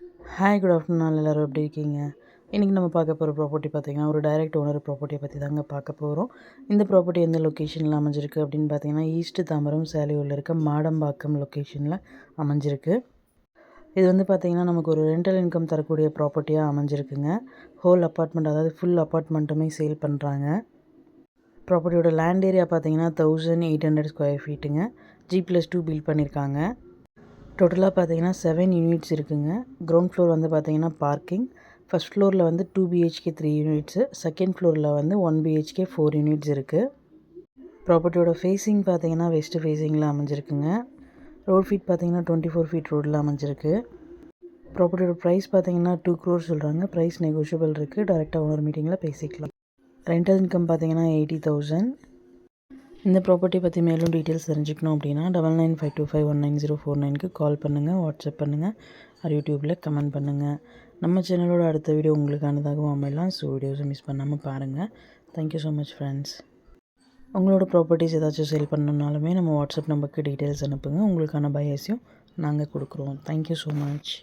Hi good afternoon எல்லோரும் எப்படி இருக்கீங்க? இன்றைக்கி நம்ம பார்க்க போகிற ப்ராப்பர்ட்டி பார்த்திங்கன்னா ஒரு டைரக்ட் ஓனர் ப்ராப்பர்ட்டியை பற்றி தாங்க பார்க்க போகிறோம். இந்த ப்ராப்பர்ட்டி எந்த லொக்கேஷனில் அமைஞ்சிருக்கு அப்படின்னு பார்த்தீங்கன்னா ஈஸ்ட் தாம்பரம் சேலையூரில் இருக்க மாடம்பாக்கம் லொக்கேஷனில் அமைஞ்சிருக்கு. இது வந்து பார்த்திங்கன்னா நமக்கு ஒரு ரெண்டல் இன்கம் தரக்கூடிய ப்ராப்பர்ட்டியாக அமைஞ்சிருக்குங்க. ஹோல் அப்பார்ட்மெண்ட், அதாவது ஃபுல் அப்பார்ட்மெண்ட்டுமே சேல் பண்ணுறாங்க. ப்ராப்பர்ட்டியோட லேண்ட் ஏரியா பார்த்திங்கன்னா 1800 ஸ்கொயர் ஃபீட்டுங்க. G+2 பில்ட் பண்ணியிருக்காங்க. டோட்டலாக பார்த்தீங்கன்னா 7 யூனிட்ஸ் இருக்குங்க. கிரவுண்ட் ஃப்ளோர் வந்து பார்த்தீங்கன்னா பார்க்கிங். ஃபஸ்ட் ஃப்ளோரில் வந்து 2 BHK 3 யூனிட்ஸு, செகண்ட் ஃப்ளோரில் வந்து 1 BHK 4 யூனிட்ஸ் இருக்குது. ப்ராப்பர்ட்டியோட ஃபேஸிங் பார்த்தீங்கன்னா வெஸ்ட் ஃபேஸிங்கில் அமைஞ்சிருக்குங்க. ரோட் ஃபீட் பார்த்தீங்கன்னா 24 ஃபீட் ரோடில் அமைஞ்சிருக்கு. ப்ராப்பர்ட்டியோட ப்ரைஸ் பார்த்தீங்கன்னா 2 crore சொல்கிறாங்க. ப்ரைஸ் நெகோஷியபிள் இருக்குது. டேரெக்டாக ஓனர் மீட்டிங்கில் பேசிக்கலாம். ரெண்டல் இன்கம் பார்த்தீங்கன்னா 80,000. இந்த ப்ராப்பர்ட்டி பற்றி மேலும் டீட்டெயில்ஸ் தெரிஞ்சுக்கணும் அப்படின்னா 9952519049க்கு கால் பண்ணுங்கள், வாட்ஸ்அப் பண்ணுங்கள், யூடியூப்பில் கமெண்ட் பண்ணுங்கள். நம்ம சேனலோட அடுத்த வீடியோ உங்களுக்கானதாகவும் அமையலாம். ஸோ வீடியோஸை மிஸ் பண்ணாமல் பாருங்கள். Thank you so much friends. உங்களோட ப்ராப்பர்ட்டிஸ் ஏதாச்சும் சேல் பண்ணணுன்னாலுமே நம்ம வாட்ஸ்அப் நம்பருக்கு டீட்டெயில்ஸ் அனுப்புங்க. உங்களுக்கான பையர்ஸையும் நாங்கள் கொடுக்குறோம். Thank you so much.